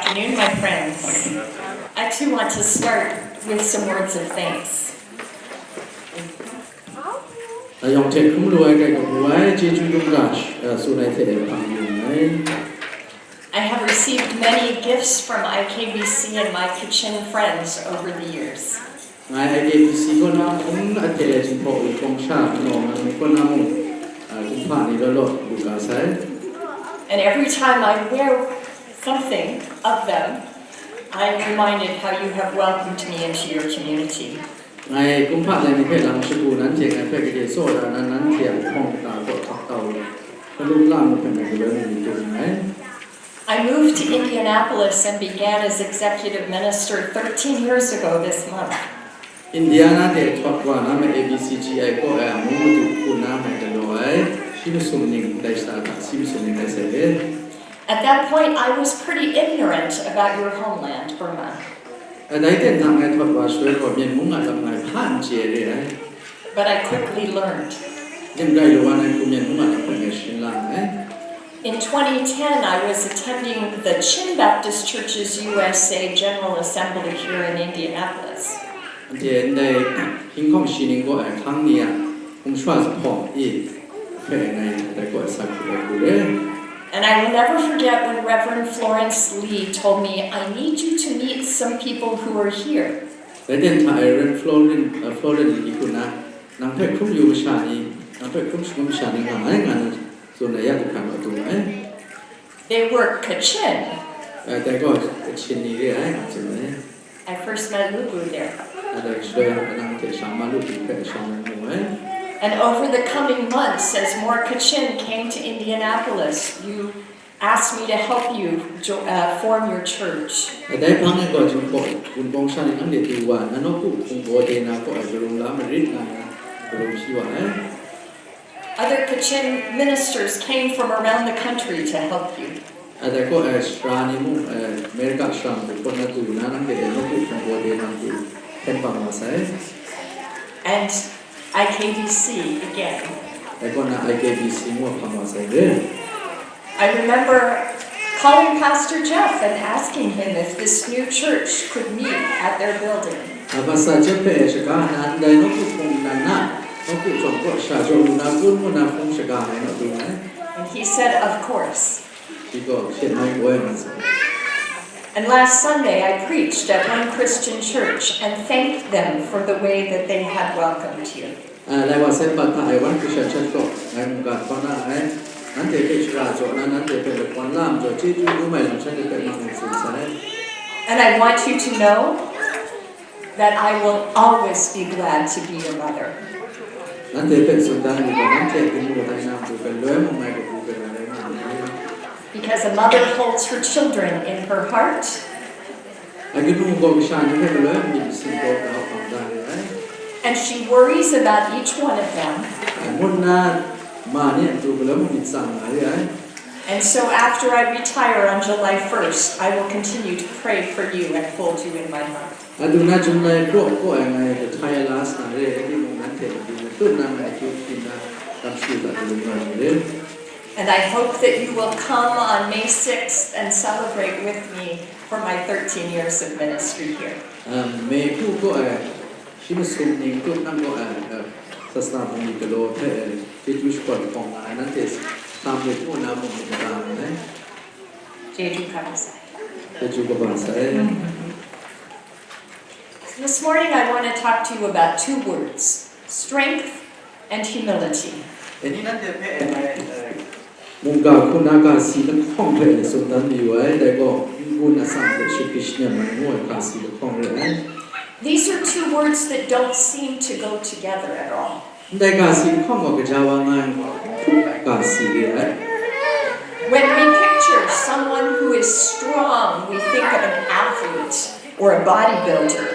afternoon, my friends. I too want to start with some words of thanks. I have received many gifts from IKBC and my Kachin friends over the years. And every time I wear something of them, I'm reminded how you have welcomed me into your community. I moved to Indianapolis and began as executive minister 13 years ago this month. At that point, I was pretty ignorant about your homeland, Burma. But I quickly learned. In 2010, I was attending the Chin Baptist Church's USA General Assembly here in Indianapolis. And I will never forget when Reverend Florence Lee told me, I need you to meet some people who are here. They were Kachin. I first met Lubu there. And over the coming months, as more Kachin came to Indianapolis, you asked me to help you form your church. Other Kachin ministers came from around the country to help you. And IKBC again. I remember calling Pastor Jeff and asking him if this new church could meet at their building. And he said, of course. And last Sunday I preached at one Christian church and thanked them for the way that they had welcomed you. And I want you to know that I will always be glad to be your mother. Because a mother holds her children in her heart. And she worries about each one of them. And so after I retire on July 1st, I will continue to pray for you and hold you in my heart. And I hope that you will come on May 6th and celebrate with me for my 13 years of ministry here. This morning I want to talk to you about two words, strength and humility. These are two words that don't seem to go together at all. When we picture someone who is strong, we think of an athlete or a bodybuilder.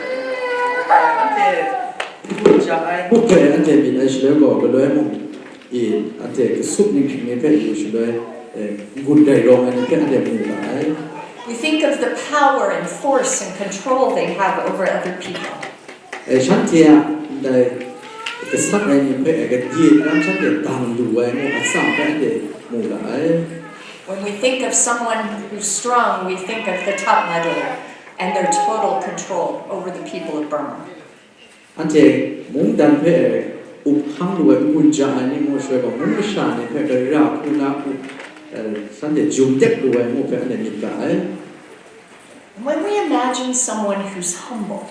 We think of the power and force and control they have over other people. When we think of someone who's strong, we think of the Tatmadaw and their total control over the people of Burma. Ante mung dan pe uphang luwe munja ani mo shwe ba mung sha ne pe ka ra kuna san de jum tek luwe mo pe ne mit ka When we imagine someone who's humble,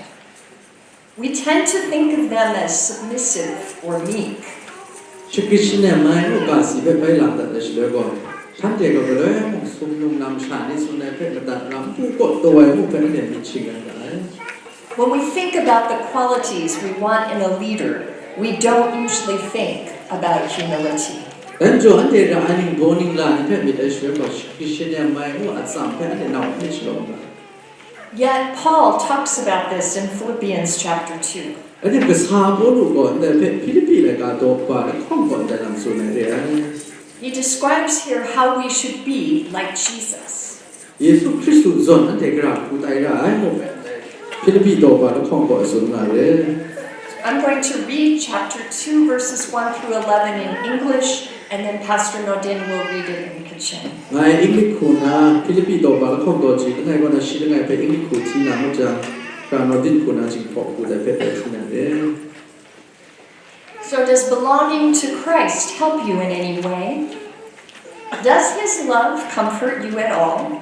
we tend to think of them as submissive or meek. Shikishne mai no ka si pe pai lang da shwe go san de go le mo sum nung nam sha ni sun ne pe ka da ram tu ko to wai mo pe ne mit chi ga When we think about the qualities we want in a leader, we don't usually think about humility. Yet Paul talks about this in Philippians chapter 2. He describes here how we should be like Jesus. I'm going to read chapter 2 verses 1 through 11 in English, and then Pastor Nodin will read it in Kachin. So does belonging to Christ help you in any way? Does his love comfort you at all?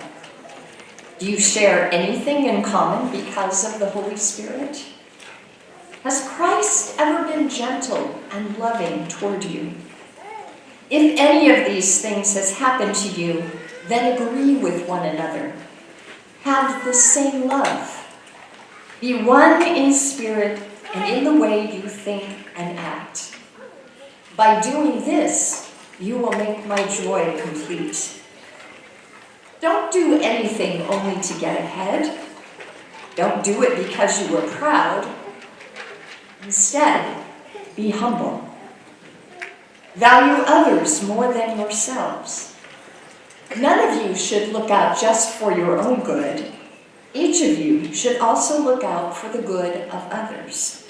Do you share anything in common because of the Holy Spirit? Has Christ ever been gentle and loving toward you? If any of these things has happened to you, then agree with one another. Have the same love. Be one in spirit and in the way you think and act. By doing this, you will make my joy complete. Don't do anything only to get ahead. Don't do it because you were proud. Instead, be humble. Value others more than yourselves. None of you should look out just for your own good. Each of you should also look out for the good of others.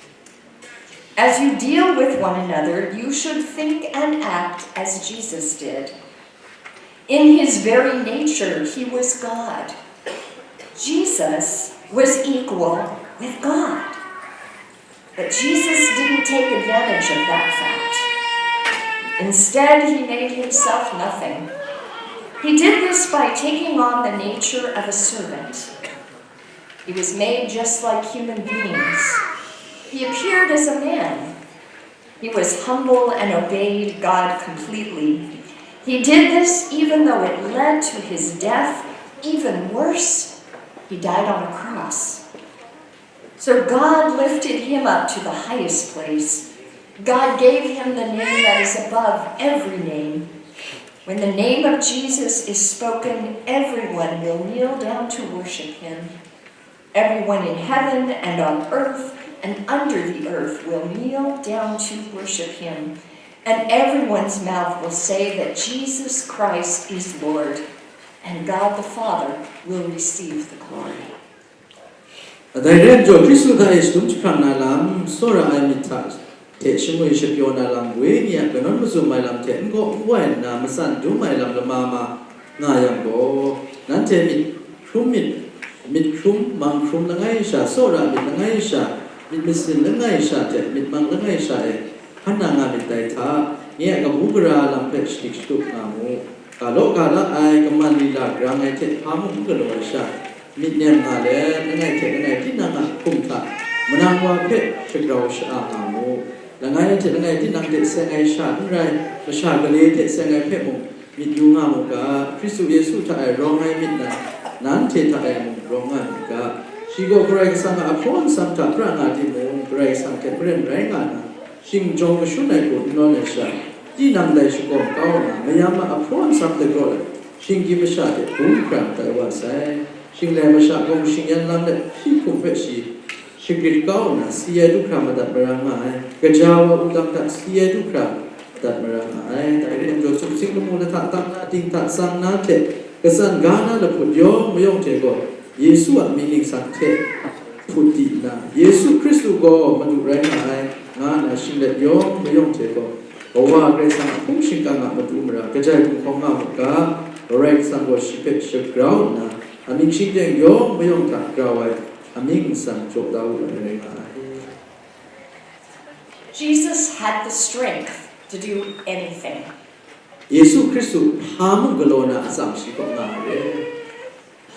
As you deal with one another, you should think and act as Jesus did. In his very nature, he was God. Jesus was equal with God. But Jesus didn't take advantage of that fact. Instead, he made himself nothing. He did this by taking on the nature of a servant. He was made just like human beings. He appeared as a man. He was humble and obeyed God completely. He did this even though it led to his death. Even worse, he died on a cross. So God lifted him up to the highest place. God gave him the name that is above every name. When the name of Jesus is spoken, everyone will kneel down to worship him. Everyone in heaven and on earth and under the earth will kneel down to worship him. And everyone's mouth will say that Jesus Christ is Lord, and God the Father will receive the glory. Rev.Joan Friesen is lam sora amitas. Te shimwe shpiona lam we nia ganon musumai lam te ngo wen na masan dumai lam mama ngayam bo nante mit krum mang krum langai sha sora mit langai sha mit misin langai sha te mit mang langai sha e hananga mit dai tha nia ga bugra lam pe stik stuk namu kalo kala ai kaman lila grangai te pamu galo sha mit nem na le langai te langai tinanga kumta menangwa pe shigrau sha namu langai te langai tinang te sengai sha rai ma sha gale te sengai pe mo mit yunga mo ga Kristu Yesu ta ai rongai mit na nan te ta ai mo rongai ga shigo prai sanga apon samta pranga ti mo prai sang ke pren rai nga na sing jong ka shunai ko no ne sha ti nam dai shigo ka na mayama apon samta go sing gi ma sha te bum kram ta wa sai sing le ma sha gong sing yan lam de shi kum pe shi Shikrit kau na siya dukra madat barangay gajawa utang tak siya dukra madat barangay dari yang josuk sing lu mula tak na ting tak sang na te kesan gana le put yong mayong te go Yesu at mining sang te puti na Yesu Kristu go madu rangay nga na shinglet yong mayong te go bawa kay sang kung shingka nga madu mara gajay kung kong nga muka Correct sang go shipet ship ground na. Aming ship deng yo mayong tak grawai. Aming sang chok daw re nga. Jesus had the strength to do anything. Yesu Christu hamu galona asam shikop na re.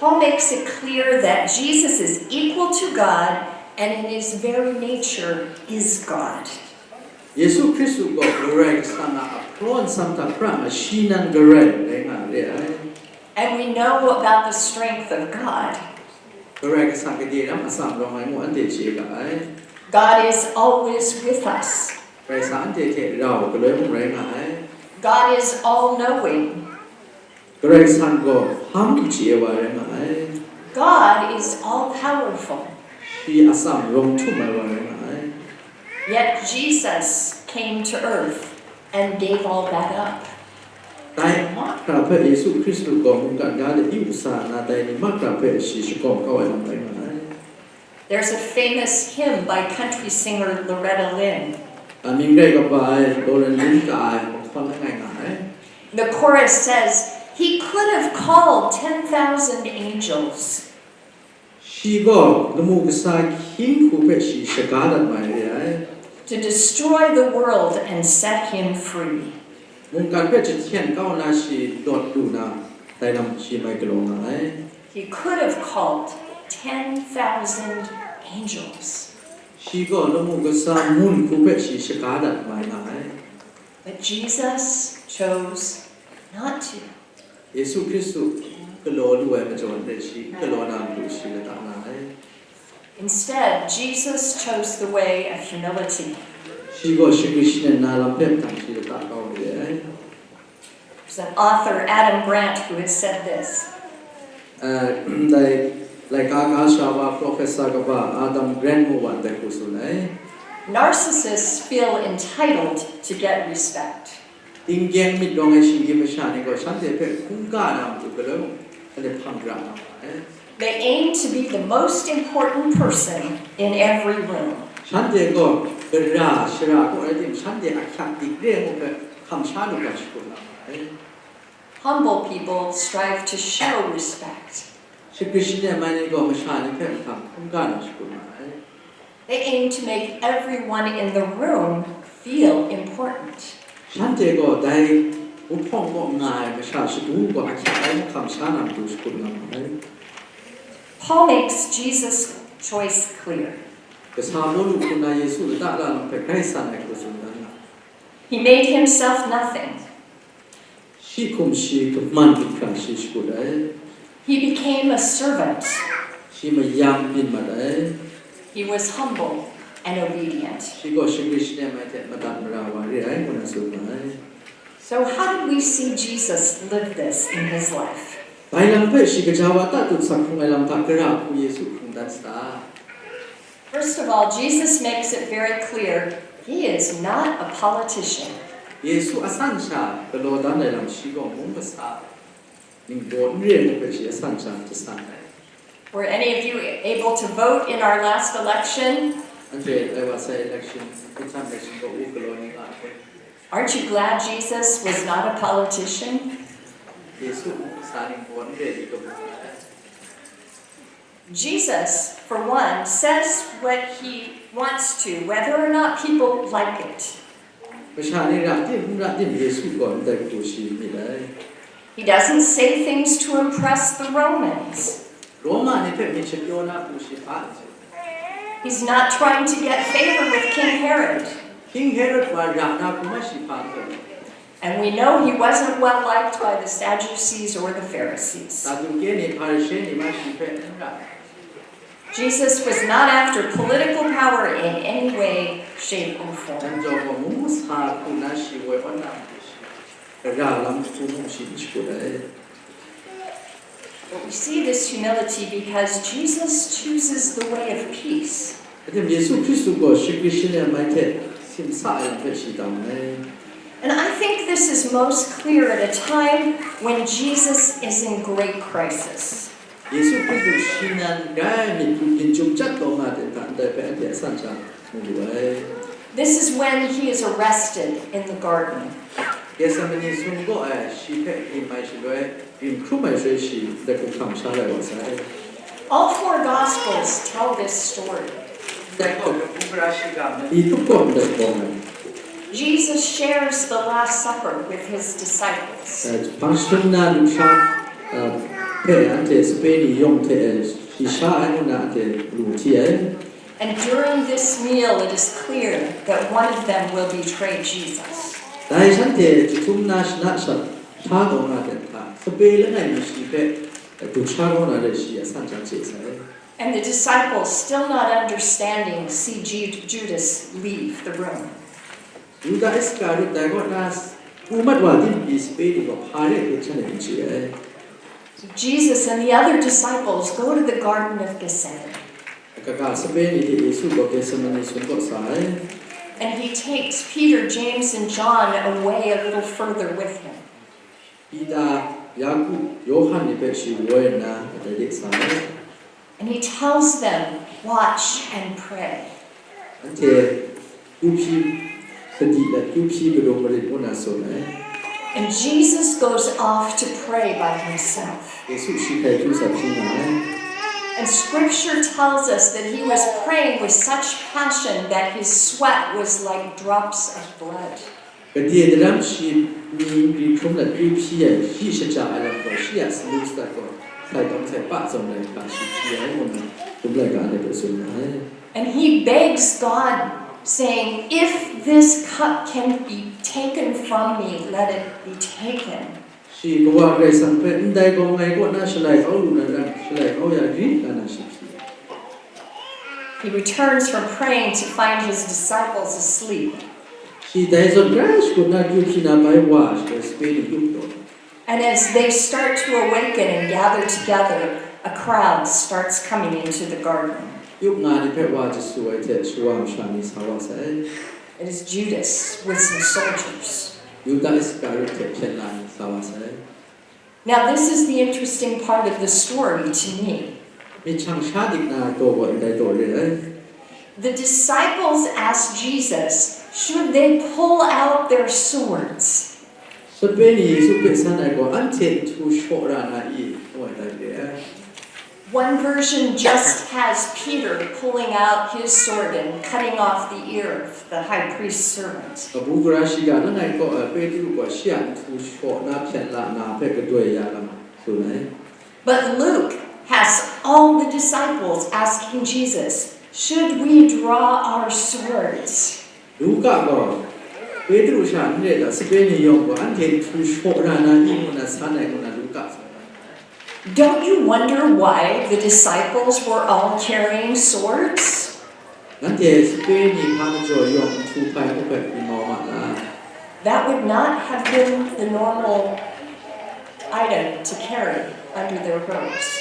Paul makes it clear that Jesus is equal to God and in his very nature is God. Yesu Christu go correct sana apron samta prama shinan gare re nga re. And we know about the strength of God. Correct sang ke dia ram asam rong ai mo ante che ga ai. God is always with us. Pai sa ante the rao ko le mo re nga ai. God is all-knowing. Correct sang go ham che wa re nga ai. God is all-powerful. Shi asam rong thu mai wa re nga ai. Yet Jesus came to earth and gave all that up. Tai kra phe Yesu Christu ko mun kan ga de yu sa na tai ni ma kra phe shi shi ko ka wa lam pai nga ai. There's a famous hymn by country singer Loretta Lynn. Aming gai ka ba ai do ren lin ka ai mo phon la ngai nga ai. The chorus says, "He could have called 10,000 angels." Shi go lumu ka sa king khu phe shi shi ga dat mai re ai. To destroy the world and set him free. Mun kan phe chi thian ka na shi dot du na tai lam shi mai ka lo nga ai. He could have called 10,000 angels. Shi go lumu ka sa mun khu phe shi shi ga dat mai nga ai. But Jesus chose not to. Yesu Christu ka lo lu ai ma jon de shi ka lo na lu shi la ta na ai. Instead, Jesus chose the way of humility. Shi go shi Krishna na lam phe ta shi la ta ka le ai. There's an author, Adam Grant, who has said this. Like Shawa Professor Gaba Adam Grant mo wan de ku su lai. Narcissists feel entitled to get respect. Ting gen mit dong ai shi ge ma sha ni go shan de phe kung ka na tu ka lo ale phang ra na ai. They aim to be the most important person in every room. Shan de go ka ra shira ko ai tim shan de a khat ti re mo phe kham sha lu ka shi ko na ai. Humble people strive to show respect. Shi Krishna ma ni go ma sha ni phe kham kung ka na shi ko na ai. They aim to make everyone in the room feel important. Shan de go dai u phong mo ngai ma sha shi du go a khat ai kham sha na tu shi ko na ai. Paul makes Jesus' choice clear. Ka sa mo lu ku na Yesu da la na phe kai sa na ko su na. He made himself nothing. Shi kum shi ka man ki ka shi shi ko dai. He became a servant. Shi ma yam bin ma dai. He was humble and obedient. Shi go shi Krishna ma te ma dan ra wa ri ai mo na su ma ai. So how did we see Jesus live this in his life? Bai lam phe shi ka jawa ta tu sak khung ai lam ta ka ra ku Yesu khung dan sta. First of all, Jesus makes it very clear he is not a politician. Yesu asan sha ka lo dan ai lam shi go mong ba sa. Ning bon ri mo phe shi asan sha ta sa ai. Were any of you able to vote in our last election? Andre I was say election the time election go u ka lo ni a ko. Aren't you glad Jesus was not a politician? Yesu sa ning bon ri ko. Jesus, for one, says what he wants to, whether or not people like it. Ma sha ni ra ti Yesu go dai ku shi ni dai. He doesn't say things to impress the Romans. Roma ni phe mi che pyo na ku shi pa. He's not trying to get favor with King Herod. King Herod wa ra na ku ma shi pa ko. And we know he wasn't well liked by the Sadducees or the Pharisees. Ta du ke ni Pharisee ni ma shi phe ra. Jesus was not after political power in any way, shape, or form. Tan jo ko mu sa ku na shi we on na shi. Ra lam ku mu shi ko dai. But we see this humility because Jesus chooses the way of peace. Adem Yesu Christu go shi Krishna ma te sim sa ai phe shi dam ai. And I think this is most clear at a time when Jesus is in great crisis. Yesu Christu shi nan ga mi tu kin chung chat to ma te tan dai phe te san cha mu ai. This is when he is arrested in the garden. Gethsemane sungo she pet in my shilwe in crew my she the come shala was All four Gospels tell this story. Jesus shares the Last Supper with his disciples. And during this meal, it is clear that one of them will betray Jesus. And the disciples, still not understanding, see Judas leave the room. Jesus and the other disciples go to the Garden of Gethsemane. And he takes Peter, James, and John away a little further with him. And he tells them, watch and pray. And Jesus goes off to pray by himself. And scripture tells us that he was praying with such passion that his sweat was like drops of blood. And he begs God, saying, if this cup can be taken from me, let it be taken. He returns from praying to find his disciples asleep. And as they start to awaken and gather together, a crowd starts coming into the garden. It is Judas with some soldiers. Now this is the interesting part of the story to me. The disciples asked Jesus, should they pull out their swords? One version just has Peter pulling out his sword and cutting off the ear of the high priest's servant. But Luke has all the disciples asking Jesus, should we draw our swords? Don't you wonder why the disciples were all carrying swords? That would not have been the normal item to carry under their robes.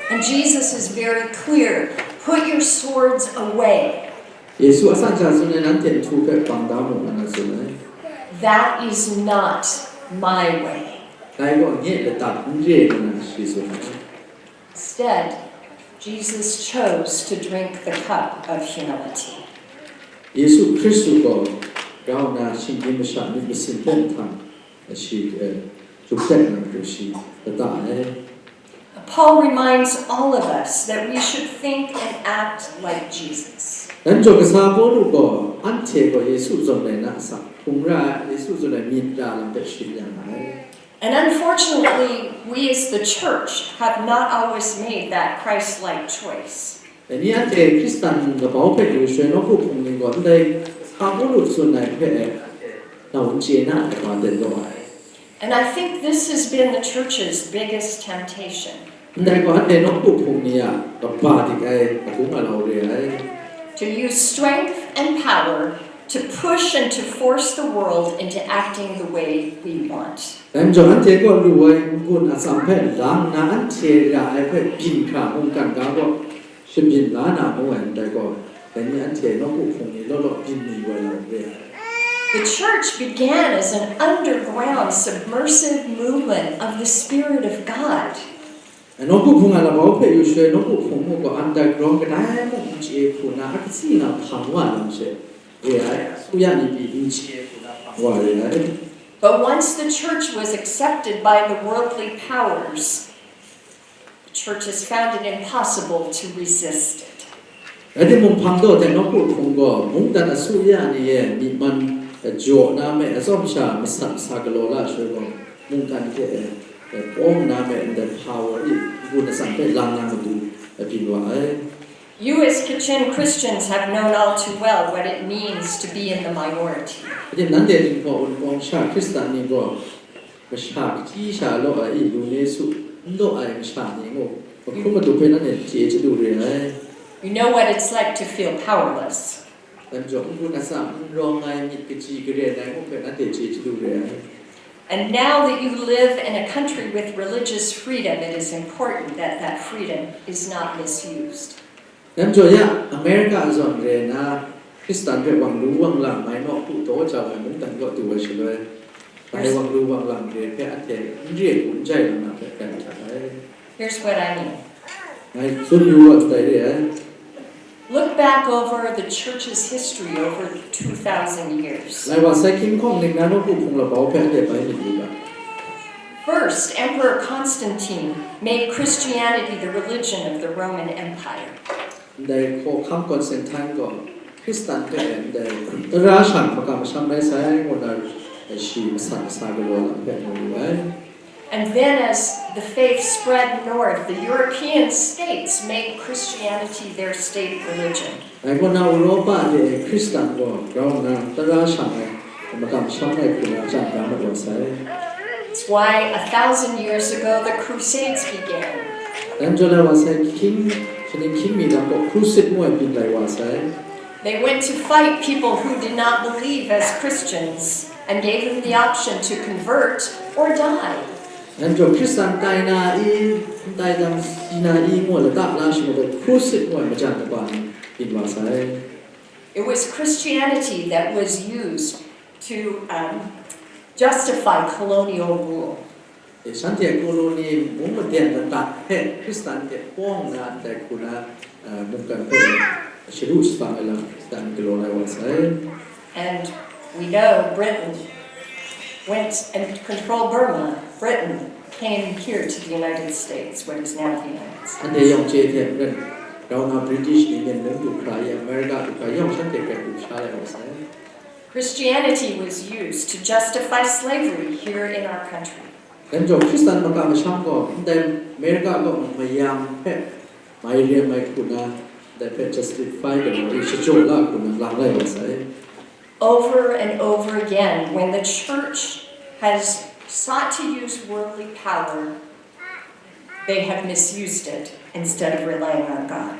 And Jesus is very clear, put your swords away. That is not my way. Instead, Jesus chose to drink the cup of humility. Paul reminds all of us that we should think and act like Jesus. And unfortunately, we as the church have not always made that Christ-like choice. And I think this has been the church's biggest temptation. To use strength and power to push and to force the world into acting the way we want. The church began as an underground, submersive movement of the Spirit of God. nó cũng không là bảo vệ yêu chơi nó cũng không một cái underground cái đấy một chế phụ nữ cái gì nào thằng hoa làm chơi vậy ấy suy nghĩ bị chế phụ nữ thằng hoa vậy. But once the church was accepted by the worldly powers, the church has found it impossible to resist it. Cái thì mong phăng đó thì nó cũng không có mong đặt suy nghĩ này bị mình chỗ nào mà giống sao mà sẵn sàng cái lo là chơi còn mong đặt cái ông nào mà the power đi buồn là sẵn cái làm nào mà đủ bị vậy. You as Kitchen Christians have known all too well what it means to be in the minority. Jadi nanti orang Syah Kristen ni go, Syah Syah lo ai Indonesia, lo ai Syah ni go. Aku mah tu pernah ni cie tu dia. You know what it's like to feel powerless. Dan jom pun asam rong ai ni kecil kerja ni aku pernah cie tu dia. And now that you live in a country with religious freedom, it is important that that freedom is not misused. Dan jom ya Amerika zon dia na Kristen dia wang lu wang lang mai nok tu to chào mai muốn tận gọi tu về rồi. Mai wang lu wang lang dia pe ate dia cũng chạy là pe kan chạy. Here's what I mean. Này xuân du ở đây dia. Look back over the church's history over 2,000 years. Lai wa sai king kong ning na no ku phung la bao pe de bai ni ba. First, Emperor Constantine made Christianity the religion of the Roman Empire. Đây có khám Constantine có Kristen cái đây ra sản mà cảm xem đây sai một là chỉ sẵn sàng cái đó là vậy. And then as the faith spread north, the European states made Christianity their state religion. Ai có nào Europa thì Kristen có rồi là ra sản này mà cảm xem này cũng là chẳng đáng là sai. It's why 1,000 years ago the Crusades began. Em cho là sai king cho nên king mi đang có crusade mua bên lạiว่าsai. They went to fight people who did not believe as Christians and gave them the option to convert or die. Em cho Kristen tai na tai dang sina mua là đáp la số cái crusade mua mà chẳng được bênว่าsai. It was Christianity that was used to justify colonial rule. Sản thiện colony muốn một tiền là đặt hết Kristen thiện quang là tại khu là một cần phải sử dụng phải là Kristen colony là sai. And we know Britain went and controlled Burma. Britain came here to the United States, what is now the United States. Anh em chơi thiện gần đâu nào British thì nhận đến được phải America thì phải dùng sản thiện cái cũng sai là sai. Christianity was used to justify slavery here in our country. Dan jom Kristen mà cảm sang có đem America có một yam pet mai riêng mai kuna để pet justify cái nó sẽ chỗ là kuna làm lại là sai. Over and over again, when the church has sought to use worldly power, they have misused it instead of relying on God.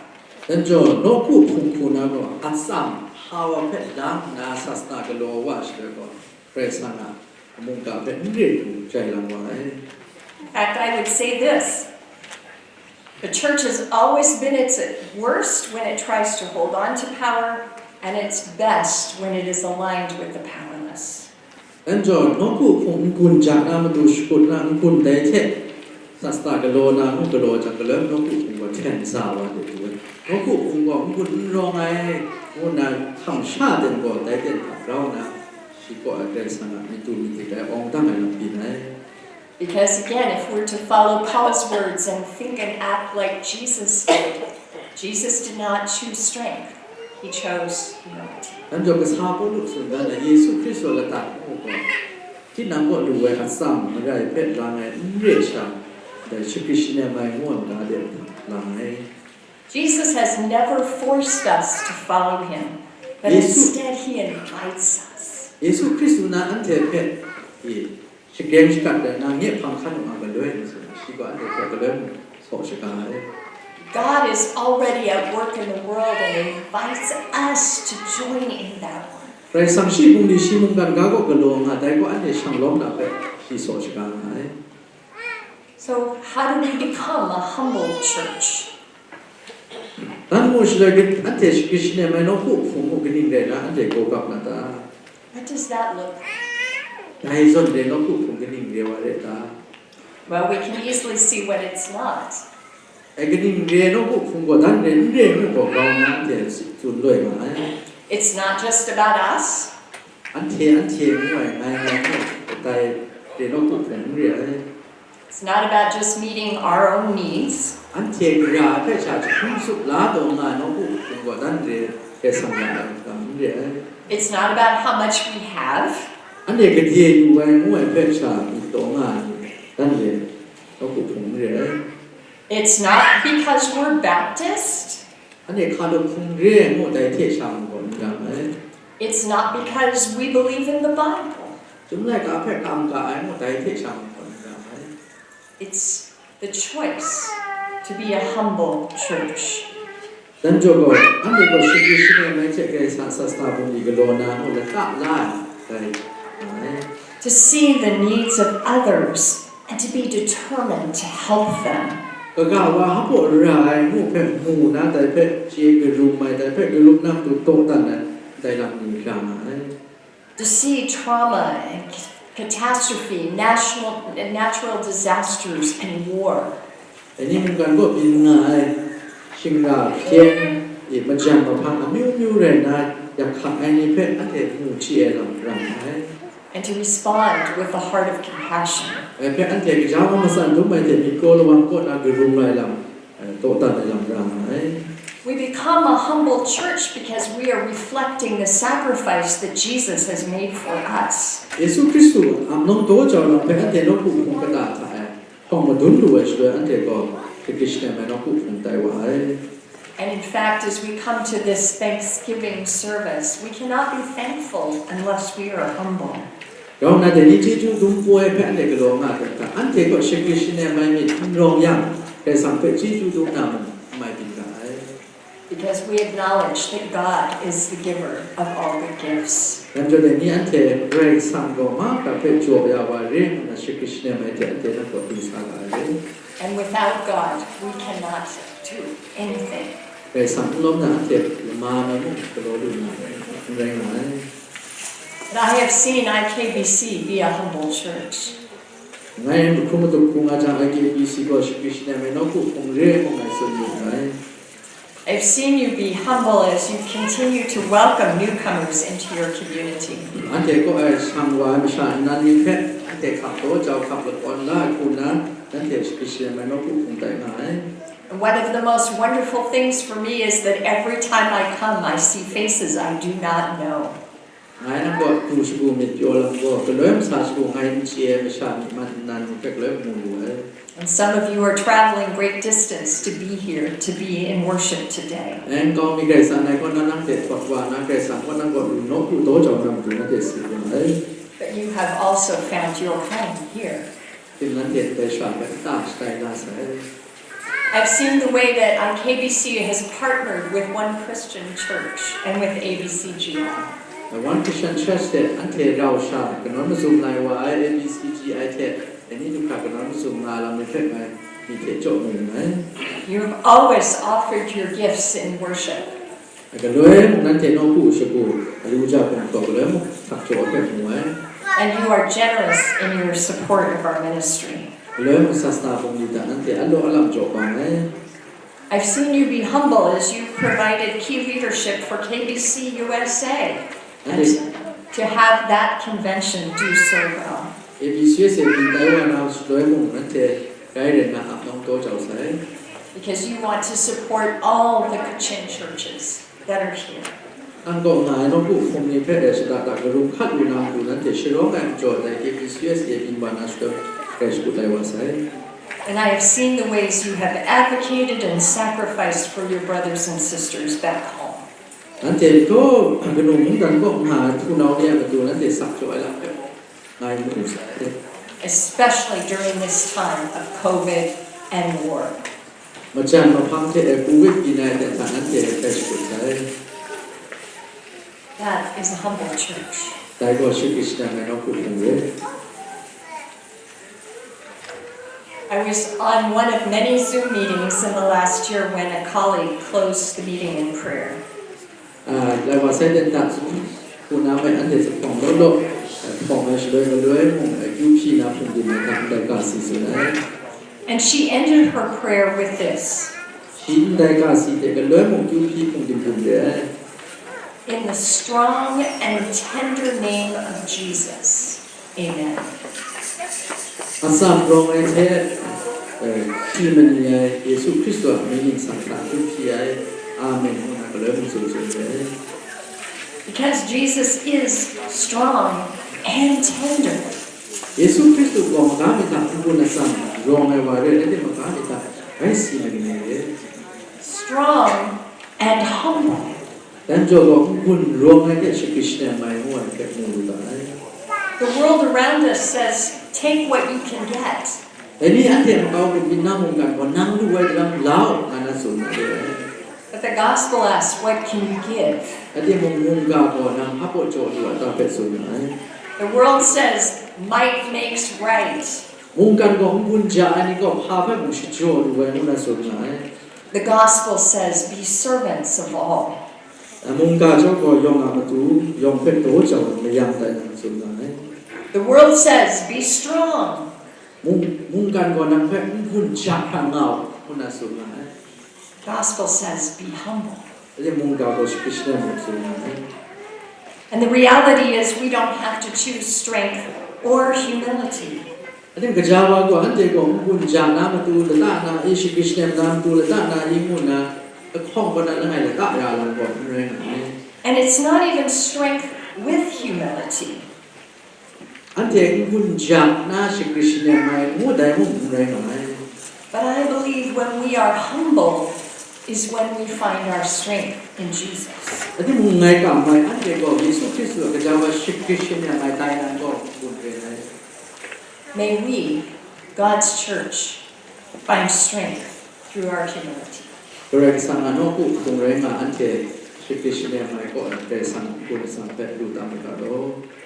Dan jom nó cũng phung kuna có asam hawa pet dang na sasna cái lo wa sẽ có presana mong cả pet riêng cũng chạy làm vậy. In fact, I would say this. The church has always been its worst when it tries to hold on to power, and its best when it is aligned with the powerless. Dan jom nó cũng phung kun chả na mà du skut na kun đấy thế sasna cái lo na cái lo chẳng cái lớn nó cũng phung có ten sao vậy đấy. Nó cũng phung có kun rong ai muốn là thằng sa đến có đấy đến rau na chỉ có cái sang là tu mình thì cái ông ta phải làm gì đấy. Because again, if we're to follow Paul's words and think and act like Jesus did, Jesus did not choose strength. He chose humility. Dan jom cái sao cũng được sự là Jesus Christ là tạo một cái khi nào có đủ cái hạt sam mà cái phép là cái riêng sao để cho Christ này mai muốn đã được làm hay. Jesus has never forced us to follow him, but instead he invites us. Jesus Christ na anh thể phép thì sự game chỉ cần để năng nghiệp phăng khăn mà cái lối chỉ có anh thể cái lối sổ sự cái. God is already at work in the world and invites us to join in that one. Rồi sang sĩ cũng đi sĩ mong cần gác cái lồng à đấy có anh để sang lồng nào cái chỉ sổ sự cái. So how do we become a humble church? Dan mo sila git ate Christ ne mai no ku phung mo ginin de na ate ko kap na ta. What does that look like? Dai zon de no ku phung ginin de wa de ta. Well, we can easily see what it's not. Cái nghề nó cũng không có đắn đến nghề nó có bao nhiêu tiền chụp đuổi mà It's not just about us. anh thiệt ngoài ngày tại để nó cũng không nghề It's not about just meeting our own needs. anh thiệt ra phải trả không sụp lá đồ mà nó cũng không có đắn để cái sản phẩm làm nghề It's not about how much we have. anh để cái gì ngoài ngoài phải trả bị tổ ngàn đắn để nó cũng không nghề It's not because we're Baptist. anh để khai được không nghề một đại thiệt sản phẩm làm It's not because we believe in the Bible. chúng lại cả phải làm cả một đại thiệt sản phẩm làm It's the choice to be a humble church. dan jogo ande ko shiki mai che ke sa buni galona ho la ka la dai To see the needs of others and to be determined to help them. ka ga wa ha po rai mu phe mu na dai phe che ke ru mai dai phe ke lup nam tu to tan na dai lam ni ka ma To see trauma and catastrophe, natural disasters and war. ani mun kan go bin ngai sing ga kien i ma jam ma phang miu re na yak kha ai ni phe a the mu chi e lam ram ai And to respond with a heart of compassion. phe an the ke ja ma san tu mai the mi ko lo wang ko na ge ru lai lam to tan lam ram ai We become a humble church because we are reflecting the sacrifice that Jesus has made for us. Yesu Christu am nong to chaw la phe ate no ku ku ka ta tha ai phong ma dun lu wa shwe ante ko ke Krishna ma no ku phun tai wa ai And in fact, as we come to this Thanksgiving service, we cannot be thankful unless we are humble. Rong na de ni chi chu dum po e phe ante ke lo ma ta ante ko Shri Krishna mai mi thun rong yang ke sam phe chi chu dum na mai bin ka ai Because we acknowledge that God is the giver of all good gifts. dan jo de ni ante rai sam go ma ka phe cho ya wa re na Shri Krishna mai te ante na ko tu sa ga ai And without God, we cannot do anything. rai sam lom na ante ma na mu ko lo du na rai na ai And I have seen IKBC be a humble church. ngai mu khu ma tu ku nga ja ai ke bi si ko Shri Krishna mai no ku phung re mo mai so ni ai I've seen you be humble as you continue to welcome newcomers into your community. ante ko ai sang wa ma sha na ni phe ante khap to chao khap lo on la ku na ante Krishna mai no ku phung tai na ai And one of the most wonderful things for me is that every time I come, I see faces I do not know. ngai na ko tu su mi pyo la ko ko lo sa su ngai ni che ma sha ni man nan pe lo mu lu ai And some of you are traveling great distance to be here, to be in worship today. en ko mi kai sa nai ko na te thot wa na kai sa ko na ko no ku to chao nam tu na te si ai But you have also found your home here. tin nan te pe sha ka ta stai la sa I've seen the way that IKBC has partnered with One Christian Church and with ABCGI. one Christian church te ante rao sha ka no ma zum lai wa ai ABCG ai te ani tu ka no ma zum na la mi phe mai mi te cho mu ai You have always offered your gifts in worship. ka loe nan te no ku su ku alu ja ko ko le mo tak cho ke mu ai And you are generous in your support of our ministry. loe mo sa sta bong ni ta nan te alo alam jo pa ai I've seen you be humble as you provided key leadership for KBC USA. And to have that convention do so well. ABC se bin tai wa na su loe mo nan te kai re na ap nong to chao sai Because you want to support all the Christian churches that are here. an go ngai no ku khom ni phe de sa da ga ru khat lu na ku nan te shiro ga jo dai ABC se bin ba na su kai su tai wa sai And I have seen the ways you have advocated and sacrificed for your brothers and sisters back home. nan te to ga no mun dan ko ha tu nau dia ga tu nan te sak jo ai la pe ngai mu sai Especially during this time of COVID and war. ma chan ma phang te e ku wit bi na te ta nan te kai su sai That is a humble church. dai go Shri Krishna mai no ku phung re I was on one of many Zoom meetings in the last year when a colleague closed the meeting in prayer. lai wa sai den ta su ku na mai an te sa phong lo lo Thomas And she ended her prayer with this. In the strong and tender name of Jesus. Amen. Because Jesus is strong and tender. Strong and humble. The world around us says, take what you can get. But the gospel asks, what can you give? The world says, might makes right. The gospel says, be servants of all. The world says, be strong. Gospel says, be humble. And the reality is, we don't have to choose strength or humility. And it's not even strength with humility. But I believe when we are humble is when we find our strength in Jesus. May we, God's church, find strength through our humility.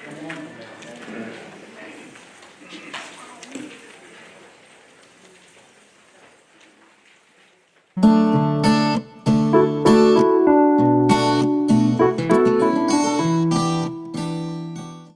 Amen.